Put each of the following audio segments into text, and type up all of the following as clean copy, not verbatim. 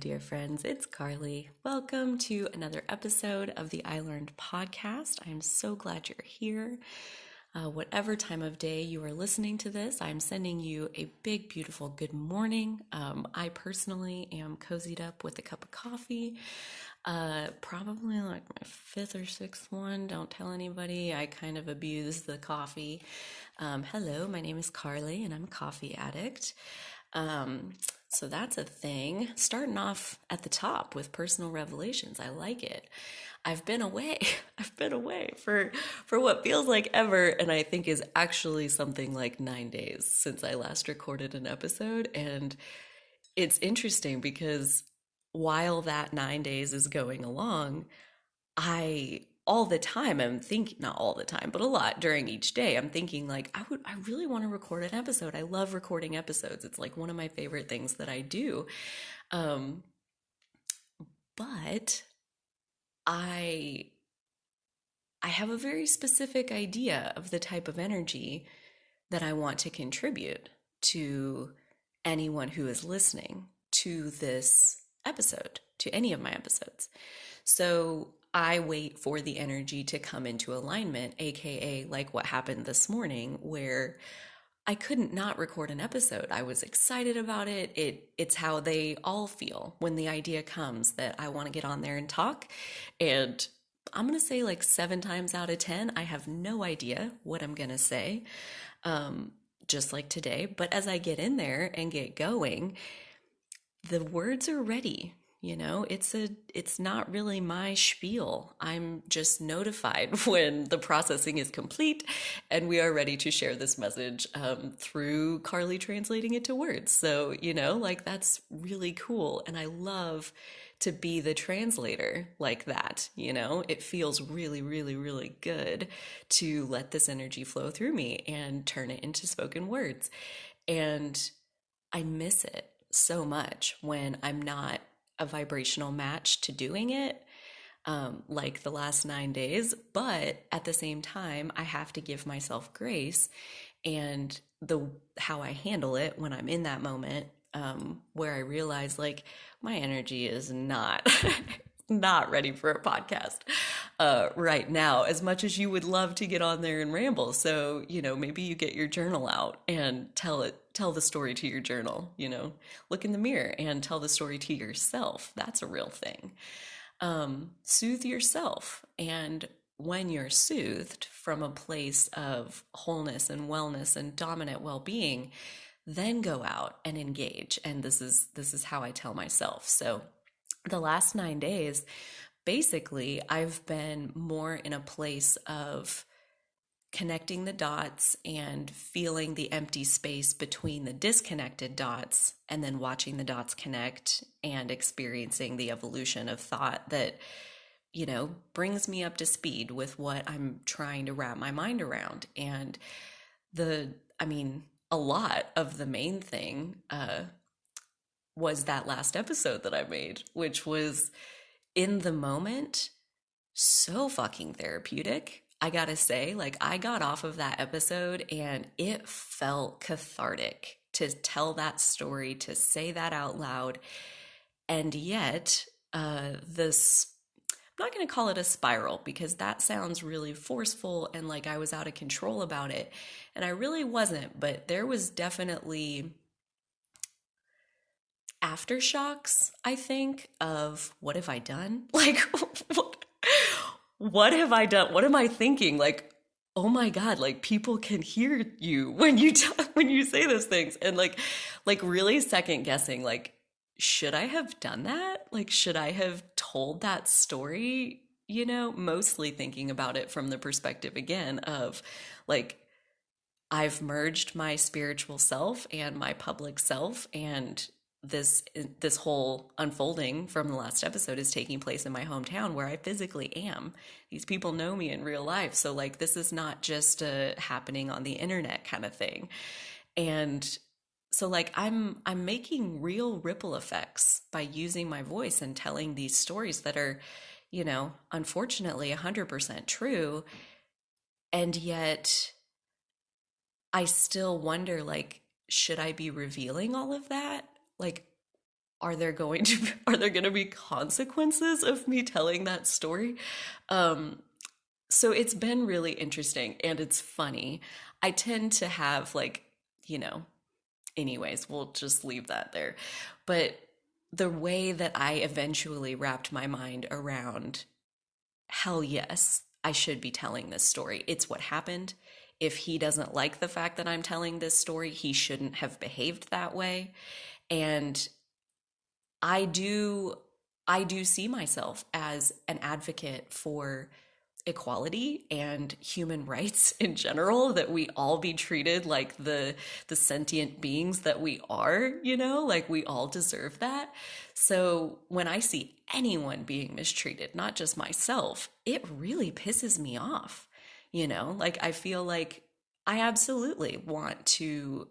dear friends. It's Carly. Welcome to another episode of the I Learned podcast. I am so glad you're here. Whatever time of day you are listening to this, I'm sending you a big, beautiful good morning. I personally am cozied up with a cup of coffee, probably like my fifth or sixth one. Don't tell anybody. I kind of abuse the coffee. Hello, my name is Carly, and I'm a coffee addict. So that's a thing. Starting off at the top with personal revelations. I like it. I've been away. I've been away for what feels like ever, and I think is actually something like 9 days since I last recorded an episode. And it's interesting because while that 9 days is going along, I all the time I'm thinking, not all the time, but a lot during each day, I'm thinking like I really want to record an episode. I love recording episodes. It's like one of my favorite things that I do. Um, but I I have a very specific idea of the type of energy that I want to contribute to anyone who is listening to this episode, to any of my episodes. So I wait for the energy to come into alignment, aka like what happened this morning, where I couldn't not record an episode. I was excited about it. It's how they all feel when the idea comes that I want to get on there and talk. And I'm going to say like 7 times out of 10, I have no idea what I'm going to say, just like today. But as I get in there and get going, the words are ready. It's not really my spiel. I'm just notified when the processing is complete and we are ready to share this message through Carly translating it to words. So, like that's really cool. And I love to be the translator like that. It feels really, really, really good to let this energy flow through me and turn it into spoken words. And I miss it so much when I'm not a vibrational match to doing it, like the last 9 days. But at the same time, I have to give myself grace and the how I handle it when I'm in that moment, where I realize like my energy is not not ready for a podcast right now, as much as you would love to get on there and ramble. So, maybe you get your journal out and tell the story to your journal, look in the mirror and tell the story to yourself. That's a real thing. Soothe yourself. And when you're soothed from a place of wholeness and wellness and dominant well-being, then go out and engage. And this is how I tell myself. So the last 9 days, basically, I've been more in a place of connecting the dots and feeling the empty space between the disconnected dots, and then watching the dots connect and experiencing the evolution of thought that, brings me up to speed with what I'm trying to wrap my mind around. And a lot of the main thing, was that last episode that I made, which was in the moment so fucking therapeutic. I gotta say, like, I got off of that episode and it felt cathartic to tell that story, to say that out loud. And yet, this, I'm not gonna call it a spiral because that sounds really forceful and like I was out of control about it. And I really wasn't, but there was definitely aftershocks, I think, of what have I done? Like, what have I done? What am I thinking? Like, oh my God, like people can hear you when when you say those things. And like really second guessing, like, should I have done that? Like, should I have told that story? Mostly thinking about it from the perspective again of like, I've merged my spiritual self and my public self, and this whole unfolding from the last episode is taking place in my hometown where I physically am. These people know me in real life, so like this is not just a happening on the internet kind of thing. And so like I'm making real ripple effects by using my voice and telling these stories that are, unfortunately 100% true. And yet I still wonder, like, should I be revealing all of that? Like, are there going to be consequences of me telling that story? Um, so it's been really interesting and it's funny. I tend to have like, you know, anyways, we'll just leave that there. But the way that I eventually wrapped my mind around, hell yes, I should be telling this story. It's what happened. If he doesn't like the fact that I'm telling this story, he shouldn't have behaved that way. And I do I do see myself as an advocate for equality and human rights in general, that we all be treated like the sentient beings that we are, you know, like we all deserve that. So when I see anyone being mistreated, not just myself, it really pisses me off. You know, like I feel like I absolutely want to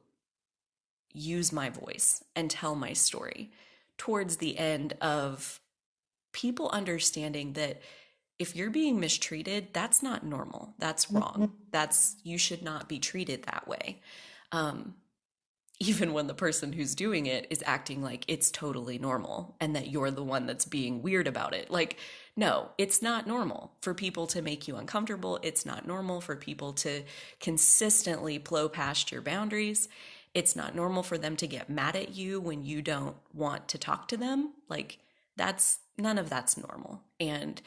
use my voice and tell my story towards the end of people understanding that if you're being mistreated, that's not normal. That's wrong. That's, you should not be treated that way. Um, Even when the person who's doing it is acting like it's totally normal and that you're the one that's being weird about it. Like, no, it's not normal for people to make you uncomfortable. It's not normal for people to consistently blow past your boundaries. It's not normal for them to get mad at you when you don't want to talk to them. Like, that's none of that's normal. And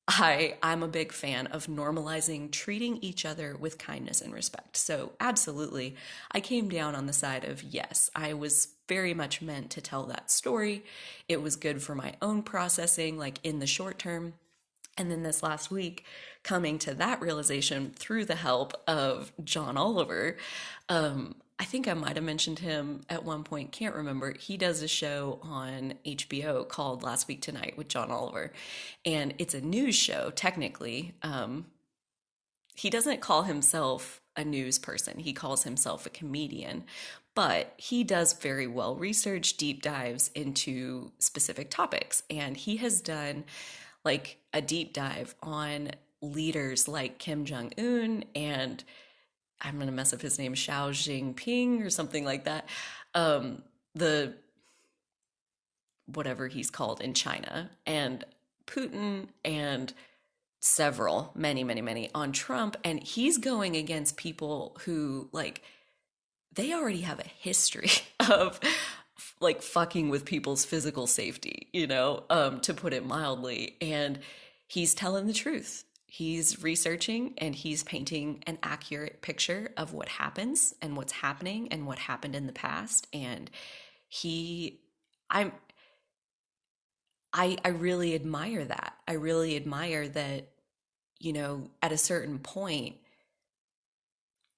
I'm a big fan of normalizing treating each other with kindness and respect. So, absolutely, I came down on the side of yes, I was very much meant to tell that story. It was good for my own processing, like in the short term. And then this last week, coming to that realization through the help of John Oliver, I think I might have mentioned him at one point, can't remember. He does a show on HBO called Last Week Tonight with John Oliver. And it's a news show, technically. He doesn't call himself a news person, he calls himself a comedian. But he does very well researched deep dives into specific topics. And he has done like a deep dive on leaders like Kim Jong Un and I'm going to mess up his name, Xiao Jinping or something like that. The whatever he's called in China, and Putin, and several, many on Trump. And he's going against people who, like, they already have a history of like fucking with people's physical safety, you know, to put it mildly. And he's telling the truth. He's researching and he's painting an accurate picture of what happens and what's happening and what happened in the past. And he, I'm, I really admire that. I really admire that, you know, at a certain point,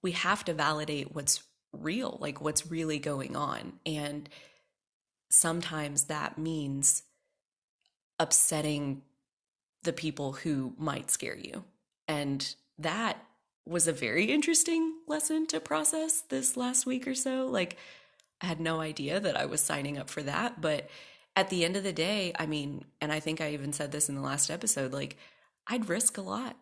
we have to validate what's real, like what's really going on. And sometimes that means upsetting the people who might scare you. And that was a very interesting lesson to process this last week or so. Like, I had no idea that I was signing up for that. But at the end of the day, I mean, and I think I even said this in the last episode, like, I'd risk a lot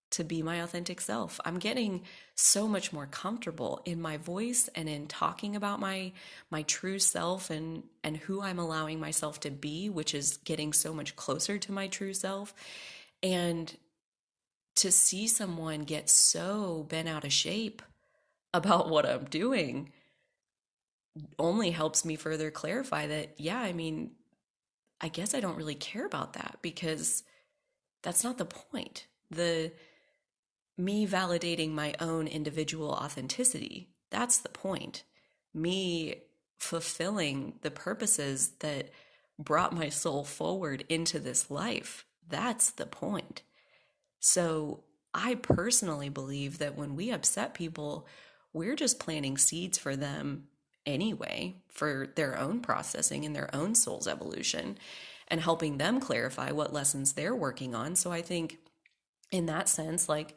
to be my authentic self. I'm getting so much more comfortable in my voice and in talking about my true self and who I'm allowing myself to be, which is getting so much closer to my true self. And to see someone get so bent out of shape about what I'm doing only helps me further clarify that, yeah, I mean, I guess I don't really care about that because that's not the point. The me validating my own individual authenticity, that's the point. Me fulfilling the purposes that brought my soul forward into this life, that's the point. So I personally believe that when we upset people, we're just planting seeds for them anyway, for their own processing and their own soul's evolution and helping them clarify what lessons they're working on. So I think in that sense, like,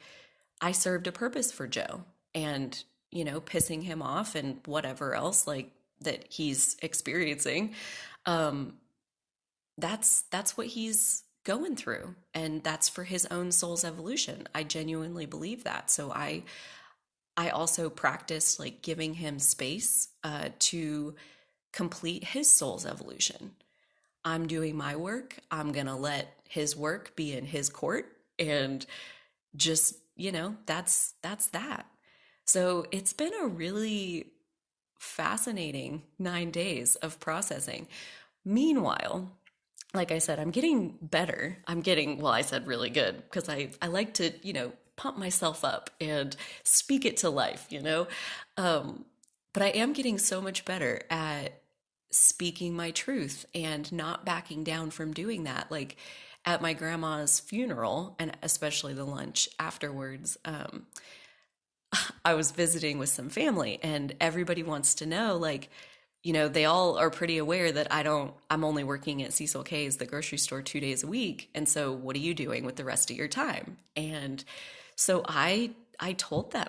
I served a purpose for Joe, and, you know, pissing him off and whatever else like that he's experiencing. Um, that's what he's going through, and that's for his own soul's evolution. I genuinely believe that. So I also practice like giving him space to complete his soul's evolution. I'm doing my work. I'm going to let his work be in his court, and just, that's that. So it's been a really fascinating 9 days of processing. Meanwhile, like I said, I'm getting better. Well, I said really good because I like to, pump myself up and speak it to life, Um, but I am getting so much better at speaking my truth and not backing down from doing that. Like at my grandma's funeral, and especially the lunch afterwards, I was visiting with some family, and everybody wants to know, like, they all are pretty aware that I'm only working at Cecil K's, the grocery store, 2 days a week. And so what are you doing with the rest of your time? And so I told them,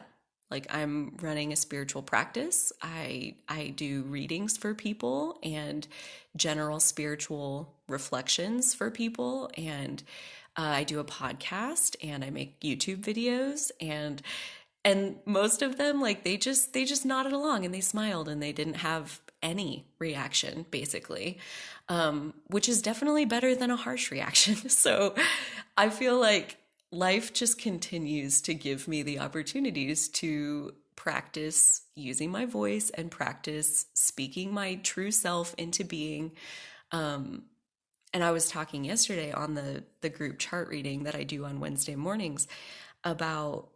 like, I'm running a spiritual practice. I do readings for people and general spiritual reflections for people. And I do a podcast and I make YouTube videos, and most of them, like, they just nodded along and they smiled and they didn't have any reaction, basically, which is definitely better than a harsh reaction. So I feel like life just continues to give me the opportunities to practice using my voice and practice speaking my true self into being. And I was talking yesterday on the group chart reading that I do on Wednesday mornings about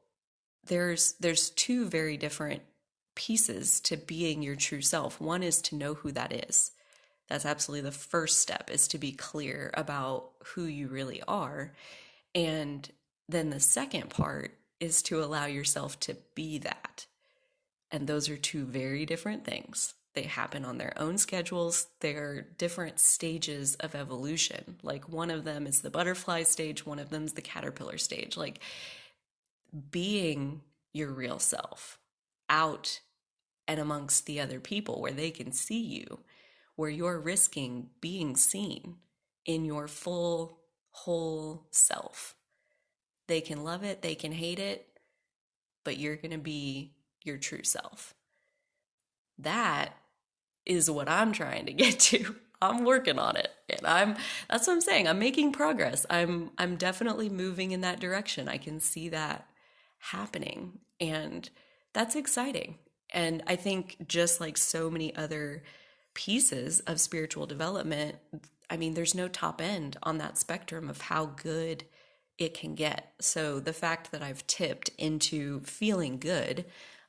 there's two very different pieces to being your true self. One is to know who that is. That's absolutely the first step, is to be clear about who you really are. And then the second part is to allow yourself to be that. And those are two very different things. They happen on their own schedules. They're different stages of evolution. Like, one of them is the butterfly stage, one of them is the caterpillar stage. Like, being your real self out and amongst the other people where they can see you, where you're risking being seen in your full, whole self. They can love it, they can hate it, but you're going to be your true self. That is what I'm trying to get to. I'm working on it. And that's what I'm saying. I'm making progress. I'm definitely moving in that direction. I can see that happening, and that's exciting. And I think, just like so many other pieces of spiritual development, I mean, there's no top end on that spectrum of how good it can get. So the fact that I've tipped into feeling good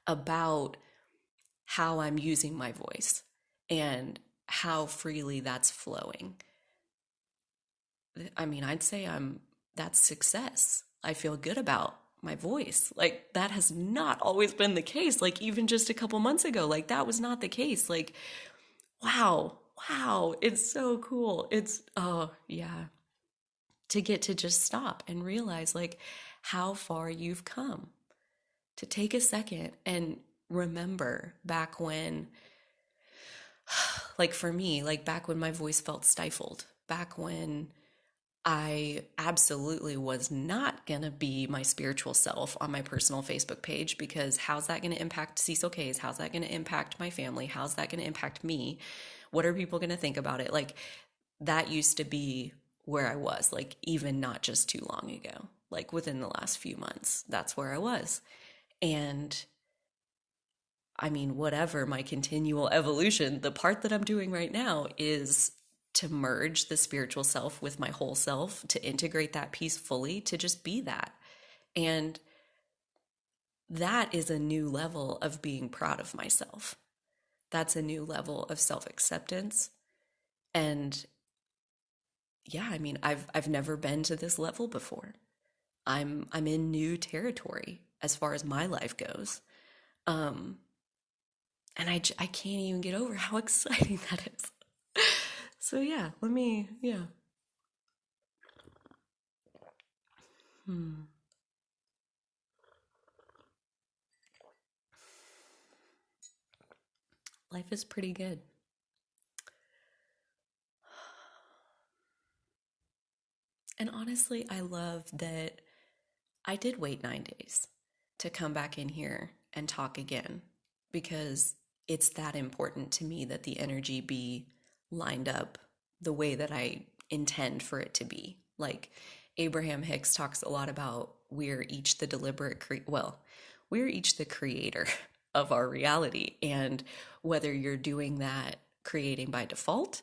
about how I'm using my voice and how freely that's flowing, I mean, I'd say that's success. I feel good about my voice. Like, that has not always been the case. Like, even just a couple months ago, like, that was not the case. Like, wow, it's so cool. Oh yeah, to get to just stop and realize, like, how far you've come. To take a second and remember back when, like, for me, like, back when my voice felt stifled, back when I absolutely was not going to be my spiritual self on my personal Facebook page, because how's that going to impact Cecil K's? How's that going to impact my family? How's that going to impact me? What are people going to think about it? Like, that used to be where I was, like, even not just too long ago, like within the last few months, that's where I was. And I mean, whatever my continual evolution, the part that I'm doing right now is to merge the spiritual self with my whole self, to integrate that piece fully, to just be that. And that is a new level of being proud of myself. That's a new level of self-acceptance. And yeah, I mean, I've never been to this level before. I'm in new territory as far as my life goes. Um, and I can't even get over how exciting that is. So yeah, yeah. Hmm. Life is pretty good. And honestly, I love that I did wait 9 days to come back in here and talk again, because it's that important to me that the energy be lined up the way that I intend for it to be. Like Abraham Hicks talks a lot about we're each the creator of our reality. And whether you're doing that creating by default,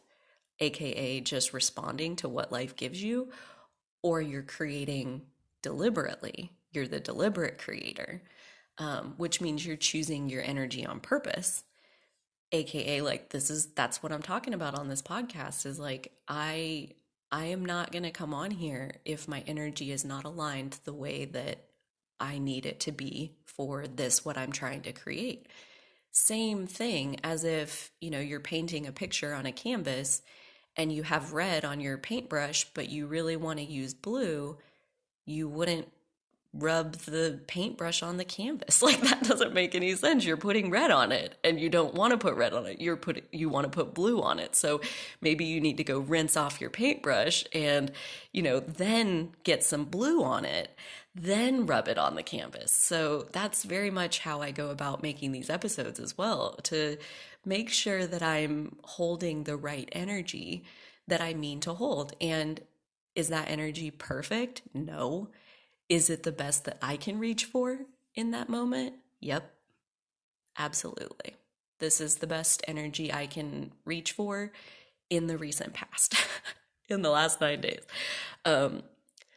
aka just responding to what life gives you, or you're creating deliberately, you're the deliberate creator, which means you're choosing your energy on purpose, aka like that's what I'm talking about on this podcast is like I am not going to come on here if my energy is not aligned the way that I need it to be for this what I'm trying to create. Same thing as if, you're painting a picture on a canvas and you have red on your paintbrush, but you really want to use blue, you wouldn't rub the paintbrush on the canvas. Like that doesn't make any sense. You're putting red on it and you don't want to put red on it. You want to put blue on it. So maybe you need to go rinse off your paintbrush and, then get some blue on it, then rub it on the canvas. So that's very much how I go about making these episodes as well, to make sure that I'm holding the right energy that I mean to hold. And is that energy perfect? No. Is it the best that I can reach for in that moment? Yep, absolutely. This is the best energy I can reach for in the recent past, in the last 9 days.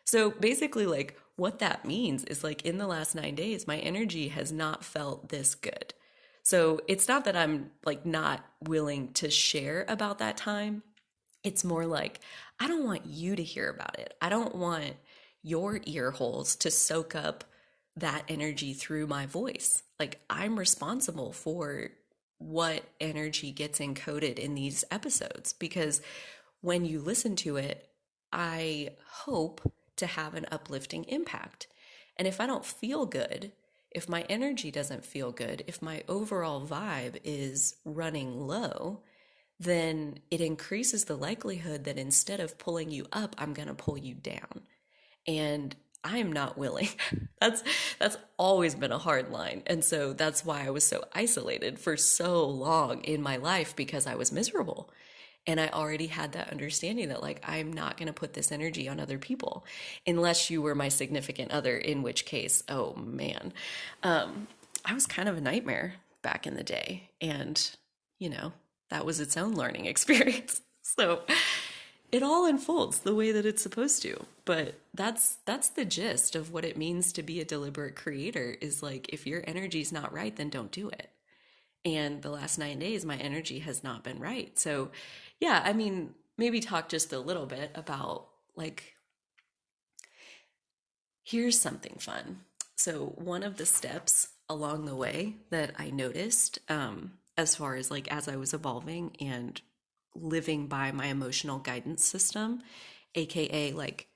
So basically, like, what that means is like in the last 9 days, my energy has not felt this good. So it's not that I'm like not willing to share about that time. It's more like, I don't want you to hear about it. I don't want your ear holes to soak up that energy through my voice. Like, I'm responsible for what energy gets encoded in these episodes because when you listen to it, I hope to have an uplifting impact. And if I don't feel good, if my energy doesn't feel good, if my overall vibe is running low, then it increases the likelihood that instead of pulling you up, I'm going to pull you down. And I am not willing. That's always been a hard line. And so that's why I was so isolated for so long in my life, because I was miserable. And I already had that understanding that like I'm not going to put this energy on other people unless you were my significant other, in which case, oh man, I was kind of a nightmare back in the day. And, that was its own learning experience. So it all unfolds the way that it's supposed to. But that's the gist of what it means to be a deliberate creator, is like, if your energy's not right, then don't do it. And the last 9 days, my energy has not been right. So yeah, I mean, maybe talk just a little bit about like, here's something fun. So one of the steps along the way that I noticed, as far as like as I was evolving and living by my emotional guidance system, aka like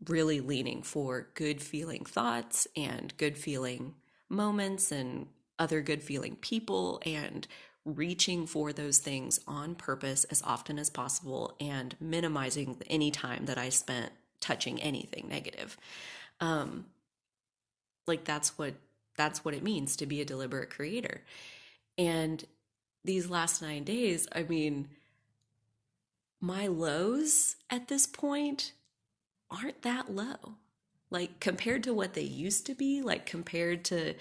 really leaning for good feeling thoughts and good feeling moments and other good feeling people, and reaching for those things on purpose as often as possible and minimizing any time that I spent touching anything negative. Like that's what it means to be a deliberate creator. And these last 9 days, I mean, my lows at this point aren't that low. Like compared to what they used to be, like compared to,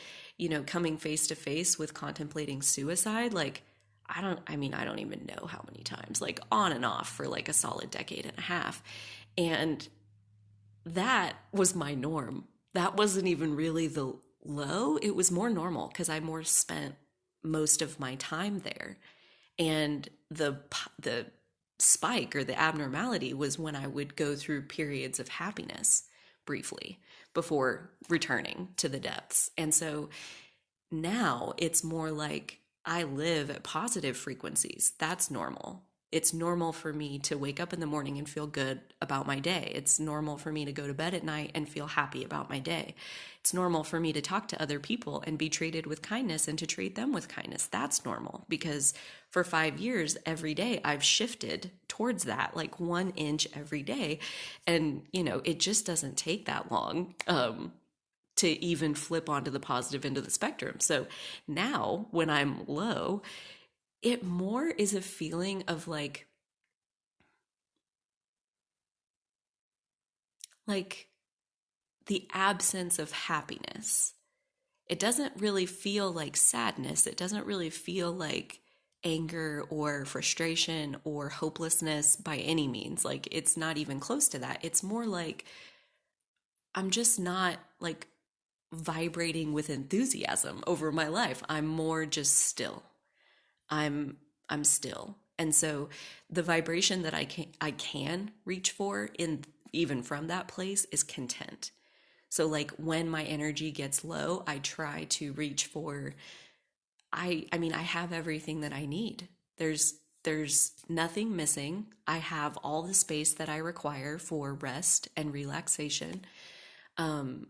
coming face to face with contemplating suicide, like I don't even know how many times, like on and off for like a solid decade and a half. And that was my norm. That wasn't even really the low. It was more normal because I more spent most of my time there. And the spike or the abnormality was when I would go through periods of happiness briefly before returning to the depths. And so now it's more like I live at positive frequencies. That's normal. It's normal for me to wake up in the morning and feel good about my day. It's normal for me to go to bed at night and feel happy about my day. It's normal for me to talk to other people and be treated with kindness and to treat them with kindness. That's normal because for 5 years, every day I've shifted towards that, like 1 inch every day. And, it just doesn't take that long. to even flip onto the positive end of the spectrum. So now when I'm low, it more is a feeling of like the absence of happiness. It doesn't really feel like sadness. It doesn't really feel like anger or frustration or hopelessness by any means. Like it's not even close to that. It's more like I'm just not like vibrating with enthusiasm over my life. I'm more just still. I'm I'm still. And so the vibration that I can reach for in even from that place is content. So like when my energy gets low, I try to reach for I mean I have everything that I need. There's nothing missing. I have all the space that I require for rest and relaxation. Um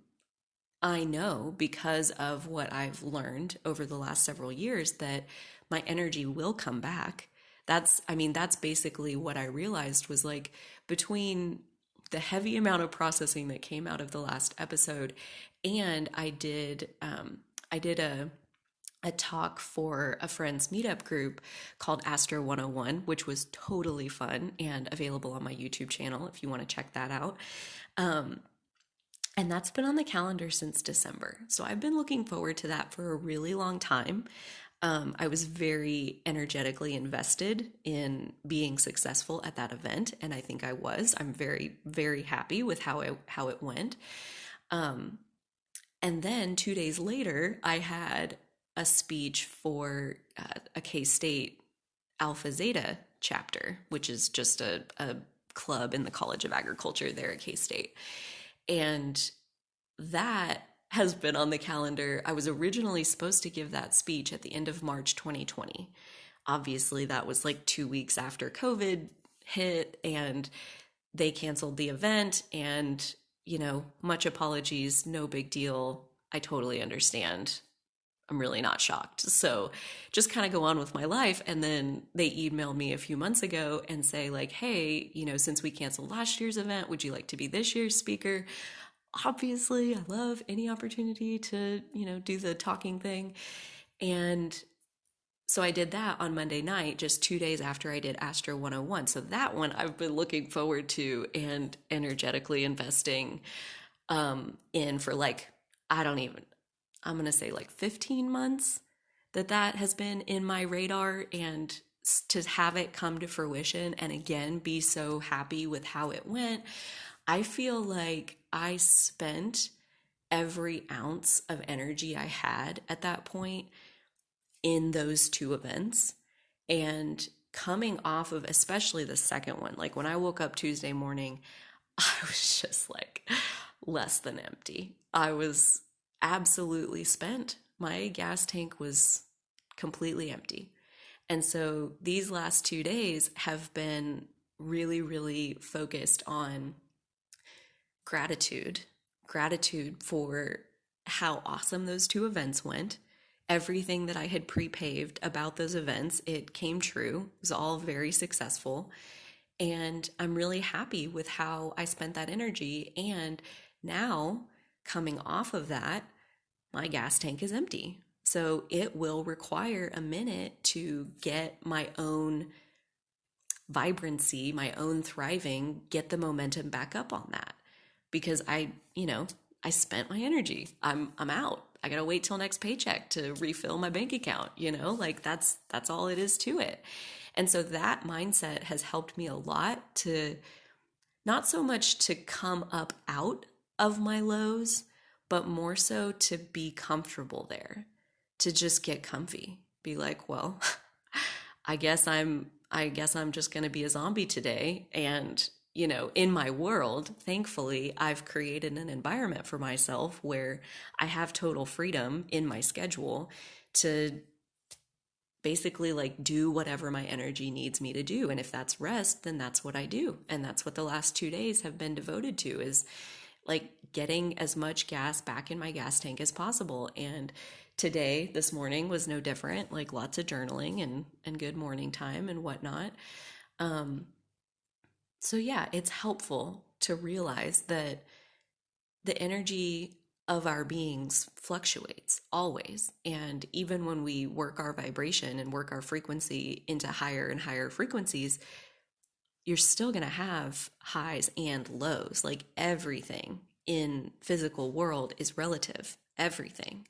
I know because of what I've learned over the last several years that my energy will come back. I mean, that's basically what I realized was like between the heavy amount of processing that came out of the last episode, and I did a talk for a friend's meetup group called Astro 101, which was totally fun and available on my YouTube channel if you want to check that out. Um, and that's been on the calendar since December. So I've been looking forward to that for a really long time. I was very energetically invested in being successful at that event, and I think I was. I'm very, very happy with how it went. Um, and then 2 days later, I had a speech for a K State Alpha Zeta chapter, which is just a club in the College of Agriculture there at K State. And that has been on the calendar. I was originally supposed to give that speech at the end of March 2020. Obviously, that was like 2 weeks after COVID hit and they canceled the event. And, much apologies, no big deal. I totally understand. I'm really not shocked. So just kind of go on with my life. And then they emailed me a few months ago and say, like, hey, since we canceled last year's event, would you like to be this year's speaker? Obviously, I love any opportunity to, do the talking thing. And so I did that on Monday night, just 2 days after I did Astro 101. So that one I've been looking forward to and energetically investing in for like, I don't even, I'm going to say like 15 months that has been in my radar. And to have it come to fruition and again be so happy with how it went, I feel like I spent every ounce of energy I had at that point in those two events. And coming off of especially the second one, like when I woke up Tuesday morning, I was just like less than empty. I was absolutely spent. My gas tank was completely empty. And so these last 2 days have been really, really focused on gratitude for how awesome those two events went. Everything that I had pre-paved about those events, it came true. It was all very successful. And I'm really happy with how I spent that energy. And now, coming off of that, my gas tank is empty. So it will require a minute to get my own vibrancy, my own thriving, get the momentum back up on that. Because I spent my energy. I'm out. I gotta wait till next paycheck to refill my bank account, like that's all it is to it. And so that mindset has helped me a lot to not so much to come up out of my lows, but more so to be comfortable there, to just get comfy. Be like, well, I guess I'm just going to be a zombie today. And, in my world, thankfully, I've created an environment for myself where I have total freedom in my schedule to basically like do whatever my energy needs me to do. And if that's rest, then that's what I do. And that's what the last 2 days have been devoted to, is like getting as much gas back in my gas tank as possible. And today, this morning was no different, like lots of journaling and good morning time and whatnot. Um, so yeah, it's helpful to realize that the energy of our beings fluctuates always. And even when we work our vibration and work our frequency into higher and higher frequencies, you're still going to have highs and lows. Like everything in physical world is relative, everything.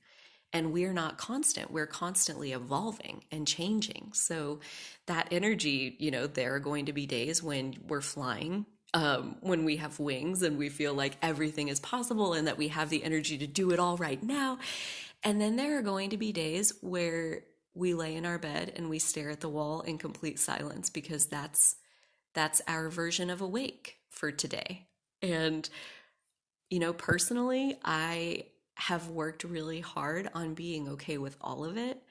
And we're not constant. We're constantly evolving and changing. So that energy, there are going to be days when we're flying, when we have wings and we feel like everything is possible and that we have the energy to do it all right now. And then there are going to be days where we lay in our bed and we stare at the wall in complete silence, because that's our version of awake for today. And personally, I have worked really hard on being okay with all of it,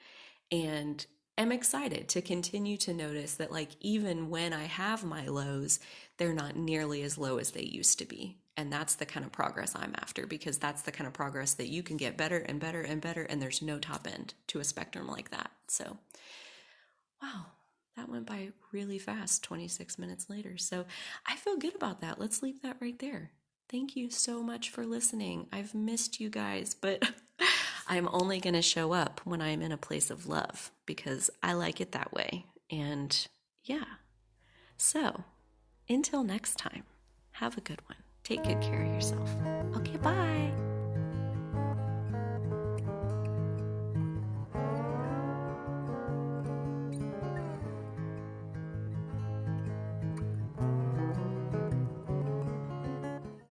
and am excited to continue to notice that, like, even when I have my lows, they're not nearly as low as they used to be. And that's the kind of progress I'm after, because that's the kind of progress that you can get better and better and better, and there's no top end to a spectrum like that. So, wow, that went by really fast, 26 minutes later. So I feel good about that. Let's leave that right there. Thank you so much for listening. I've missed you guys, but I'm only going to show up when I'm in a place of love, because I like it that way. And yeah. So until next time, have a good one. Take good care of yourself. Okay, bye.